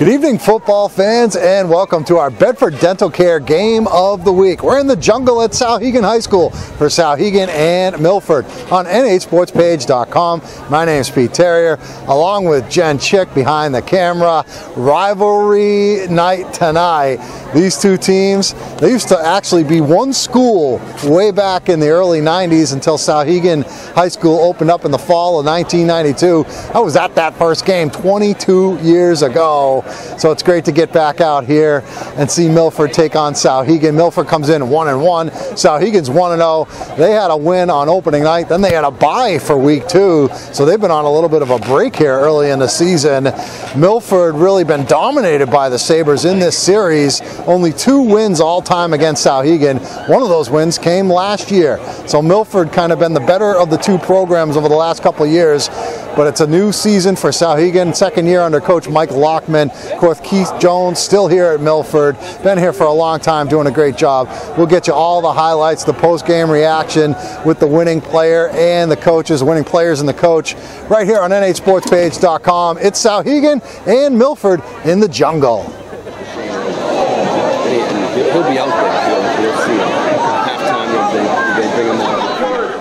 Good evening, football fans, and welcome to our Bedford Dental Care Game of the Week. We're in the jungle at Souhegan High School for Souhegan and Milford on nhsportspage.com. My name's Pete Terrier, along with Jen Chick behind the camera. Rivalry night tonight. These two teams, they used to actually be one school way back in the early 90s until Souhegan High School opened up in the fall of 1992. I was at that first game 22 years ago. So it's great to get back out here and see Milford take on Souhegan. Milford comes in 1-1. Souhegan's 1-0. They had a win on opening night. Then they had a bye for week 2. So they've been on a little bit of a break here early in the season. Milford really been dominated by the Sabres in this series. Only 2 wins all time against Souhegan. One of those wins came last year. So Milford kind of been the better of the 2 programs over the last couple of years. But it's a new season for Souhegan. Second year under Coach Mike Lockman. Of course, Keith Jones still here at Milford. Been here for a long time, doing a great job. We'll get you all the highlights, the post-game reaction with the winning player and the coaches, winning players and the coach, right here on nhsportspage.com. It's Souhegan and Milford in the jungle. He'll be out there. You'll see him. Halftime, they bring him out.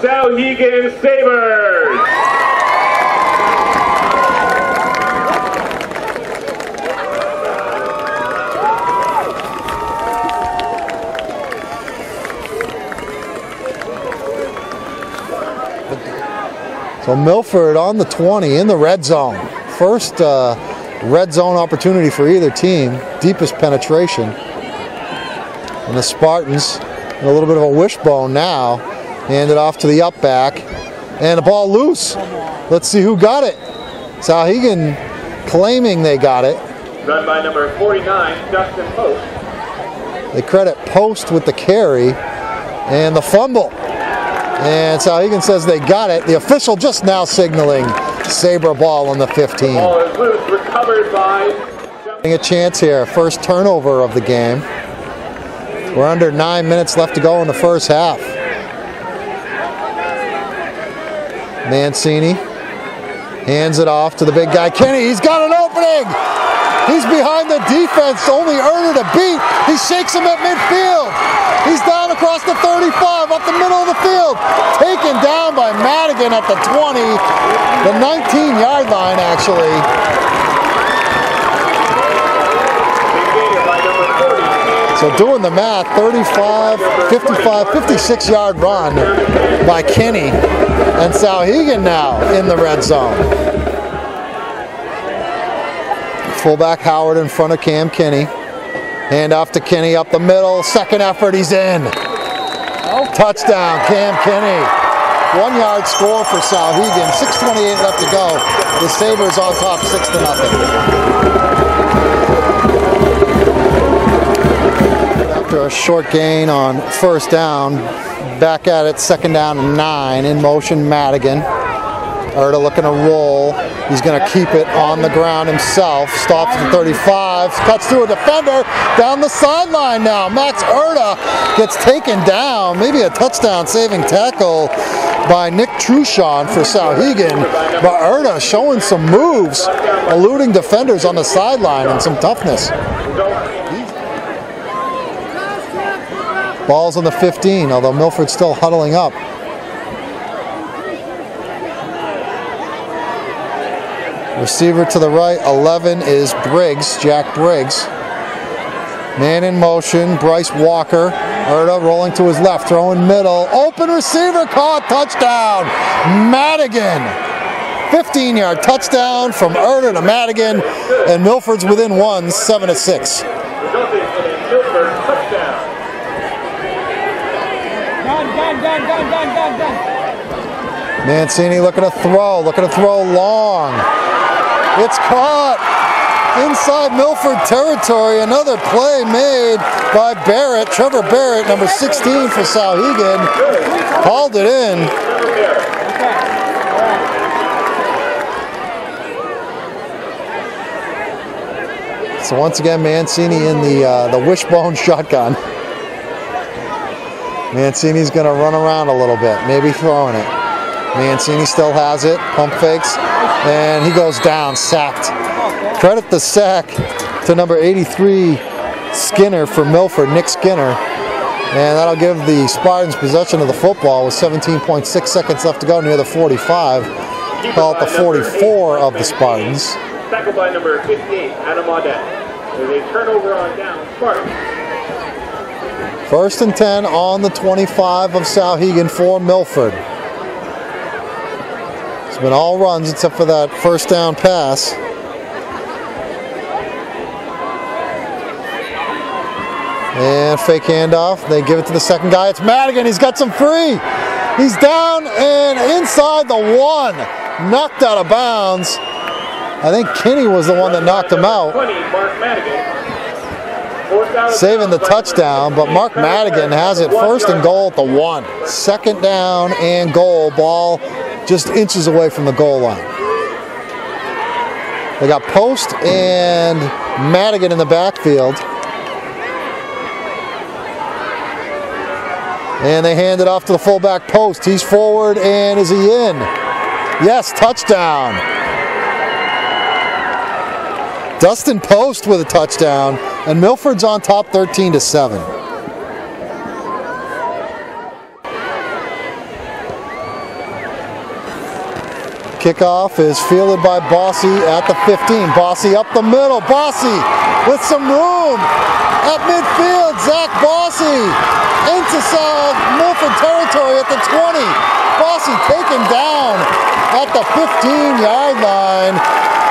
Souhegan Sabres! So Milford on the 20 in the red zone. First red zone opportunity for either team. Deepest penetration. And the Spartans, a little bit of a wishbone now. Hand it off to the up back. And the ball loose. Let's see who got it. Souhegan claiming they got it. Run by number 49, Dustin Post. They credit Post with the carry and the fumble. And Souhegan says they got it. The official just now signaling Sabre ball on the 15. Ball is loose, recovered by... A chance here. First turnover of the game. We're under 9 minutes left to go in the first half. Mancini hands it off to the big guy, Kenny. He's got an opening. He's behind the defense. Only Erda to beat. He shakes him at midfield. He's down across the 35, up the middle of the field. Taken down by Madigan at the 20, the 19-yard line, actually. So doing the math, 35, 55, 56-yard run by Kenny. And Souhegan now in the red zone. Fullback Howard in front of Cam Kenny. Hand off to Kenny up the middle. Second effort, he's in. Touchdown, Cam Kenny. 1-yard score for Souhegan. 6:28 left to go. The Sabres on top 6-0. After a short gain on first down, back at it, second down and 9. In motion, Madigan. Erda looking to roll. He's going to keep it on the ground himself. Stops at the 35. Cuts through a defender. Down the sideline now. Max Erda gets taken down. Maybe a touchdown saving tackle by Nick Truchon for Souhegan. But Erda showing some moves, eluding defenders on the sideline and some toughness. Ball's on the 15, although Milford's still huddling up. Receiver to the right, 11 is Briggs, Jack Briggs. Man in motion, Bryce Walker. Erda rolling to his left, throwing middle. Open receiver caught, touchdown, Madigan. 15-yard touchdown from Erda to Madigan, and Milford's within 1, 7-6. Resulting in a Milford touchdown. Mancini looking to throw long. It's caught inside Milford territory. Another play made by Barrett, Trevor Barrett, number 16 for Souhegan. Hauled it in. So once again, Mancini in the wishbone shotgun. Mancini's going to run around a little bit, maybe throwing it. Mancini still has it, pump fakes, and he goes down, sacked. Credit the sack to number 83, Skinner for Milford, Nick Skinner. And that'll give the Spartans possession of the football with 17.6 seconds left to go near the 45. Call it the 44 of the Spartans. Tackled by number 58, Adam Audette. There's a turnover on down, Spartans. 1st and 10 on the 25 of Souhegan for Milford. It's been all runs except for that first down pass. And fake handoff. They give it to the second guy. It's Madigan. He's got some free. He's down and inside the 1. Knocked out of bounds. I think Kinney was the one that knocked him out. 20, Mark Madigan. Saving the touchdown, but Mark Madigan has it 1st and goal at the 1. 2nd down and goal. Ball just inches away from the goal line. They got Post and Madigan in the backfield. And they hand it off to the fullback Post. He's forward, and is he in? Yes, touchdown. Dustin Post with a touchdown, and Milford's on top 13-7. Kickoff is fielded by Bossy at the 15. Bossy up the middle. Bossy with some room at midfield. Zach Bossy into Milford territory at the 20. Bossy taken down at the 15-yard line.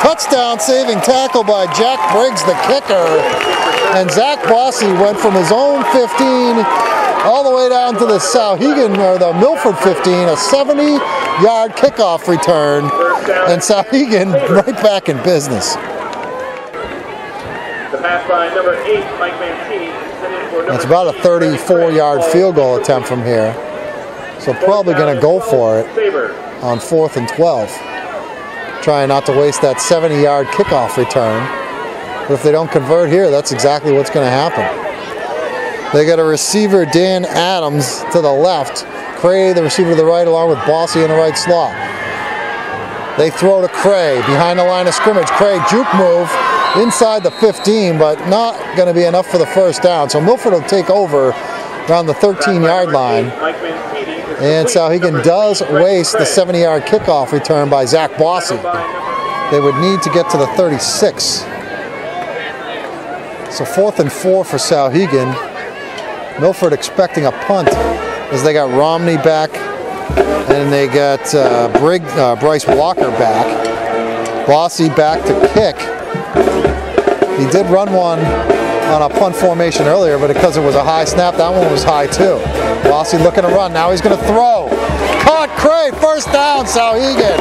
Touchdown saving tackle by Jack Briggs, the kicker. And Zach Bossy went from his own 15 all the way down to the Souhegan, or the Milford 15, a 70-yard kickoff return. And Souhegan right back in business. The pass by number 8, Mike Mancini. That's about a 34-yard field goal attempt from here. So probably going to go for it on 4th and 12. Trying not to waste that 70-yard kickoff return. But if they don't convert here, that's exactly what's going to happen. They got a receiver, Dan Adams, to the left. Cray, the receiver to the right, along with Bossy in the right slot. They throw to Cray behind the line of scrimmage. Cray, juke move inside the 15, but not going to be enough for the first down. So Milford will take over around the 13-yard line. And Souhegan does waste the 70-yard kickoff return by Zach Bossy. They would need to get to the 36. So 4th and 4 for Souhegan. Milford expecting a punt as they got Romney back and they got Bryce Walker back. Bossy back to kick. He did run one on a punt formation earlier, but because it was a high snap, that one was high too. Bossy looking to run. Now he's going to throw. Caught Cray. First down, Souhegan.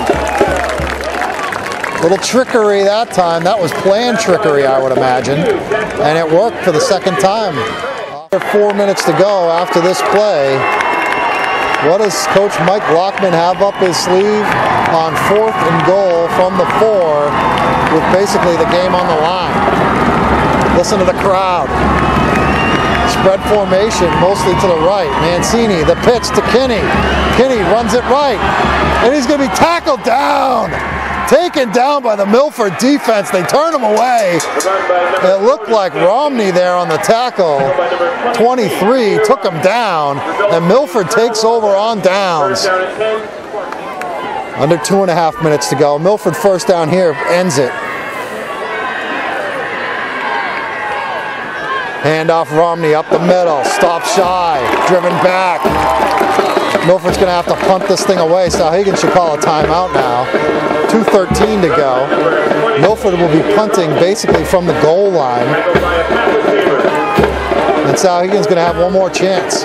Little trickery that time. That was planned trickery, I would imagine. And it worked for the second time. 4 minutes to go after this play. What does Coach Mike Lockman have up his sleeve on 4th and goal from the 4 with basically the game on the line? Listen to the crowd. Spread formation, mostly to the right. Mancini, the pitch to Kinney. Kinney runs it right. And he's going to be tackled down. Taken down by the Milford defense. They turn him away. It looked like Romney there on the tackle. 23 took him down, and Milford takes over on downs. Under 2.5 minutes to go. Milford first down here ends it. Handoff Romney up the middle. Stop shy. Driven back. Milford's going to have to punt this thing away. Souhegan should call a timeout now. 2:13 to go. Milford will be punting basically from the goal line. And Souhegan's going to have one more chance.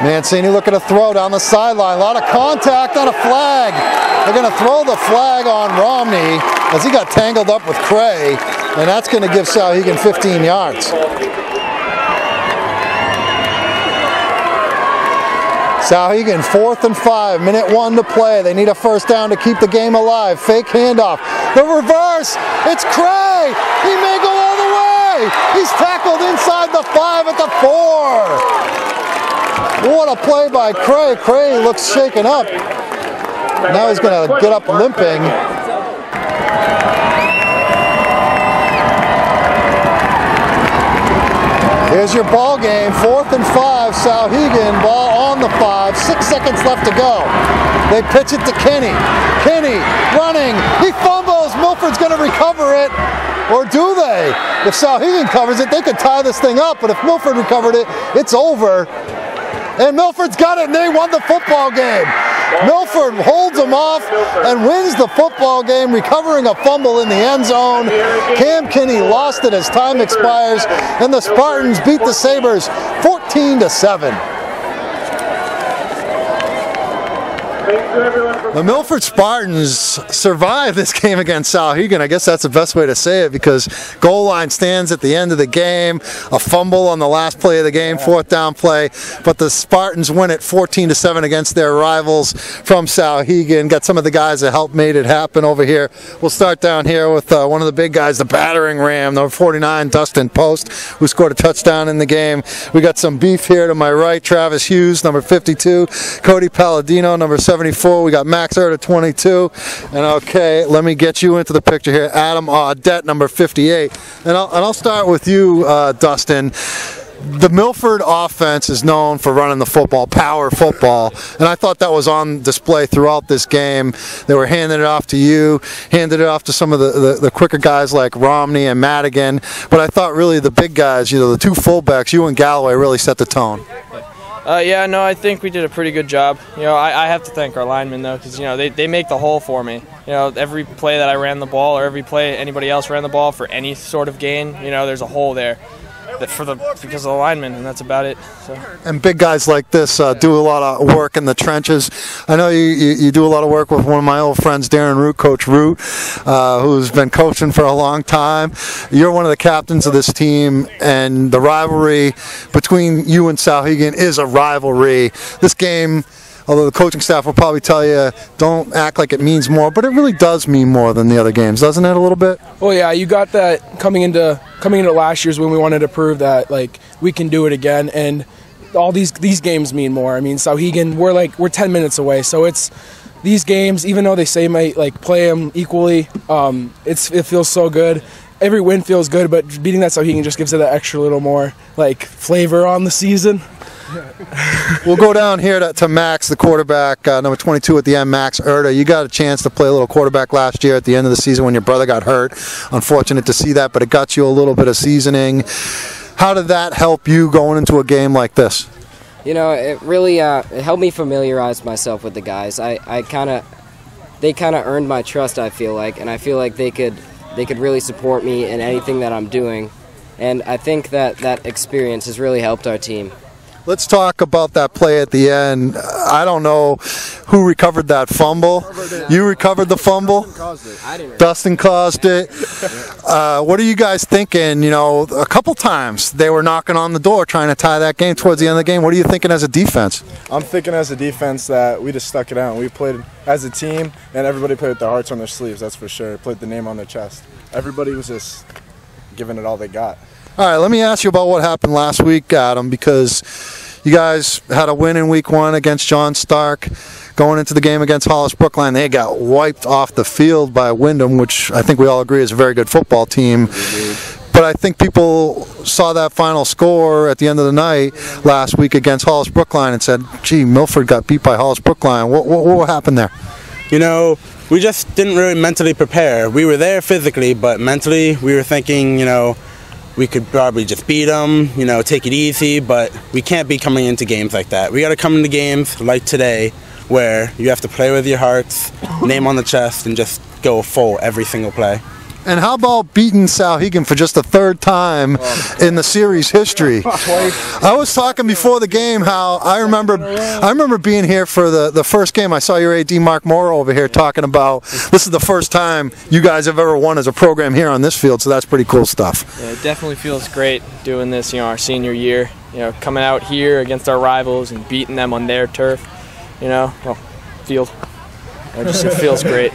Mancini looking to throw down the sideline. A lot of contact on a flag. They're going to throw the flag on Romney as he got tangled up with Cray, and that's going to give Souhegan 15 yards. Souhegan 4th and 5, minute 1 to play. They need a first down to keep the game alive. Fake handoff. The reverse. It's Cray. He may go all the way. Cray. He's tackled inside the 5 at the 4. What a play by Cray. Cray looks shaken up. Now he's going to get up limping. Here's your ball game, 4th and 5, Souhegan, ball on the 5, 6 seconds left to go. They pitch it to Kenny. Kenny running, he fumbles, Milford's going to recover it, or do they? If Souhegan covers it, they could tie this thing up, but if Milford recovered it, it's over. And Milford's got it, and they won the football game. Milford holds them off and wins the football game, recovering a fumble in the end zone. Cam Kinney lost it as time expires, and the Spartans beat the Sabres 14-7. The Milford Spartans survived this game against Souhegan. I guess that's the best way to say it, because goal line stands at the end of the game, a fumble on the last play of the game, 4th down play, but the Spartans win it 14-7 against their rivals from Souhegan. Got some of the guys that helped made it happen over here. We'll start down here with one of the big guys, the battering ram, number 49, Dustin Post, who scored a touchdown in the game. We got some beef here to my right, Travis Hughes, number 52, Cody Palladino, number 74. We got Max Erta, 22. And okay, let me get you into the picture here. Adam Audette, number 58. And I'll start with you, Dustin. The Milford offense is known for running the football, power football, and I thought that was on display throughout this game. They were handing it off to you, handed it off to some of the quicker guys like Romney and Madigan, but I thought really the big guys, the 2 fullbacks, you and Galloway, really set the tone. Yeah, no, I think we did a pretty good job. I have to thank our linemen, though, because, they make the hole for me. Every play that I ran the ball, or every play anybody else ran the ball for any sort of gain, there's a hole there because of the linemen, and that's about it. So. And big guys like this do a lot of work in the trenches. I know you do a lot of work with one of my old friends, Darren Root, Coach Root, who's been coaching for a long time. You're one of the captains of this team, and the rivalry between you and Souhegan is a rivalry. This game, although the coaching staff will probably tell you, don't act like it means more, but it really does mean more than the other games, doesn't it, a little bit? Well, yeah, you got that coming into last year's when we wanted to prove that we can do it again, and all these games mean more. I mean, Souhegan, we're 10 minutes away, so it's these games, even though they say might play them equally, it feels so good. Every win feels good, but beating that Souhegan just gives it that extra little more flavor on the season. We'll go down here to Max, the quarterback, number 22 at the end, Max Erta. You got a chance to play a little quarterback last year at the end of the season when your brother got hurt. Unfortunate to see that, but it got you a little bit of seasoning. How did that help you going into a game like this? It really it helped me familiarize myself with the guys. They kind of earned my trust, I feel like, and I feel like they could really support me in anything that I'm doing. And I think that experience has really helped our team. Let's talk about that play at the end. I don't know who recovered that fumble. You recovered the fumble? Dustin caused it. What are you guys thinking? A couple times they were knocking on the door trying to tie that game towards the end of the game. What are you thinking as a defense? I'm thinking as a defense that we just stuck it out. We played as a team, and everybody played with their hearts on their sleeves, that's for sure. Played the name on their chest. Everybody was just giving it all they got. All right, let me ask you about what happened last week, Adam, because you guys had a win in week 1 against John Stark. Going into the game against Hollis Brookline, they got wiped off the field by Wyndham, which I think we all agree is a very good football team. But I think people saw that final score at the end of the night last week against Hollis Brookline and said, gee, Milford got beat by Hollis Brookline. What happened there? We just didn't really mentally prepare. We were there physically, but mentally we were thinking, we could probably just beat them, take it easy, but we can't be coming into games like that. We got to come into games like today where you have to play with your hearts, name on the chest, and just go full every single play. And how about beating Souhegan for just the 3rd time in the series history? I was talking before the game how I remember being here for the first game. I saw your AD Mark Morrow over here talking about this is the first time you guys have ever won as a program here on this field, so that's pretty cool stuff. Yeah, it definitely feels great doing this, our senior year, coming out here against our rivals and beating them on their turf, field. It feels great.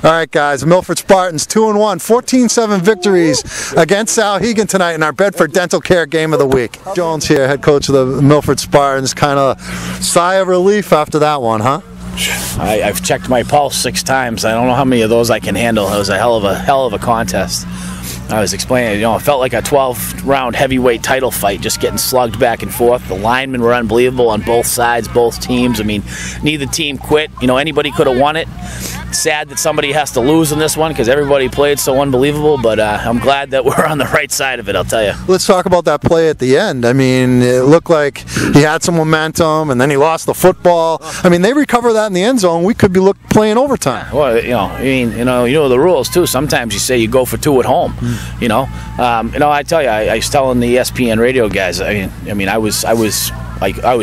All right, guys, Milford Spartans 2-1, 14-7 victories against Souhegan tonight in our Bedford Dental Care Game of the Week. Jones here, head coach of the Milford Spartans, kind of sigh of relief after that one, huh? I've checked my pulse 6 times. I don't know how many of those I can handle. It was a hell of a contest. I was explaining, it felt like a 12-round heavyweight title fight, just getting slugged back and forth. The linemen were unbelievable on both sides, both teams. I mean, neither team quit. Anybody could have won it. It's sad that somebody has to lose in this one because everybody played so unbelievable, but I'm glad that we're on the right side of it, I'll tell you. Let's talk about that play at the end. I mean, it looked like he had some momentum, and then he lost the football. I mean, they recover that in the end zone. We could be playing overtime. Well, you know the rules too. Sometimes you say you go for 2 at home. I tell you, I was telling the ESPN radio guys. I mean, I was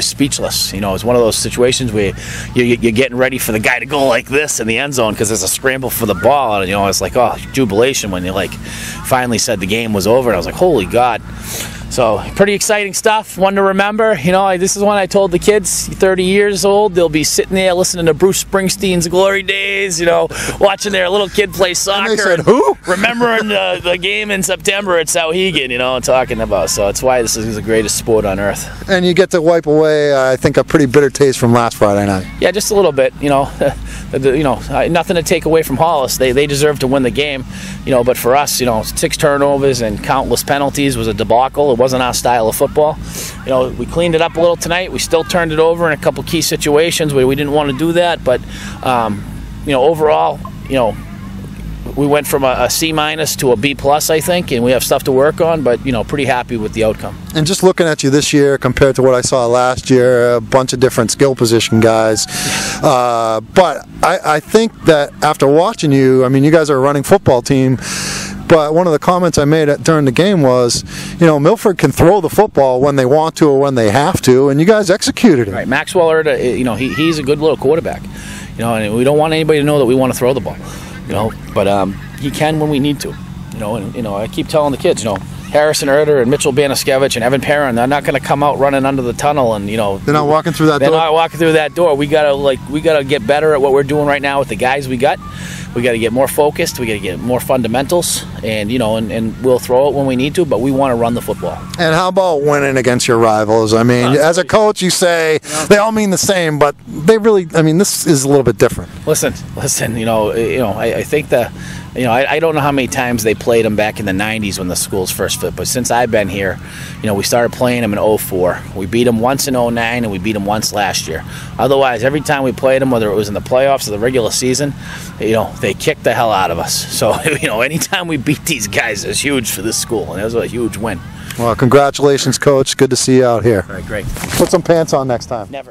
speechless. It was one of those situations where you're getting ready for the guy to go like this in the end zone because there's a scramble for the ball, and it's like, oh, jubilation when they finally said the game was over, and I was like, holy God. So pretty exciting stuff, one to remember. This is one I told the kids, 30 years old, they'll be sitting there listening to Bruce Springsteen's Glory Days, watching their little kid play soccer. And they said, who? Remembering the game in September at Souhegan, and talking about. So that's why this is the greatest sport on earth. And you get to wipe away, I think, a pretty bitter taste from last Friday night. Yeah, just a little bit, nothing to take away from Hollis. They deserve to win the game, but for us, 6 turnovers and countless penalties was a debacle. It wasn't our style of football. We cleaned it up a little tonight. We still turned it over in a couple key situations where we didn't want to do that, but overall, we went from a C- to a B+, I think, and we have stuff to work on, but pretty happy with the outcome. And just looking at you this year compared to what I saw last year, a bunch of different skill position guys, but I think that after watching you, I mean, you guys are a running football team. But one of the comments I made during the game was, Milford can throw the football when they want to or when they have to, and you guys executed it. Right, Maxwell Erda, he's a good little quarterback, and we don't want anybody to know that we want to throw the ball, but he can when we need to, I keep telling the kids, Harrison Erda and Mitchell Baniskevich and Evan Perrin, they're not going to come out running under the tunnel and they're not walking through that door. They're not walking through that door. We gotta get better at what we're doing right now with the guys we got. We got to get more focused. We got to get more fundamentals, and and we'll throw it when we need to, but we want to run the football. And how about winning against your rivals? I mean, as a coach, you say they all mean the same, but they really, this is a little bit different. Listen. I think I don't know how many times they played them back in the 90s when the schools first fit, but since I've been here, we started playing them in 04. We beat them once in 09, and we beat them once last year. Otherwise, every time we played them, whether it was in the playoffs or the regular season, they kicked the hell out of us. So, anytime we beat these guys is huge for this school, and it was a huge win. Well, congratulations, Coach. Good to see you out here. All right, great. Put some pants on next time. Never.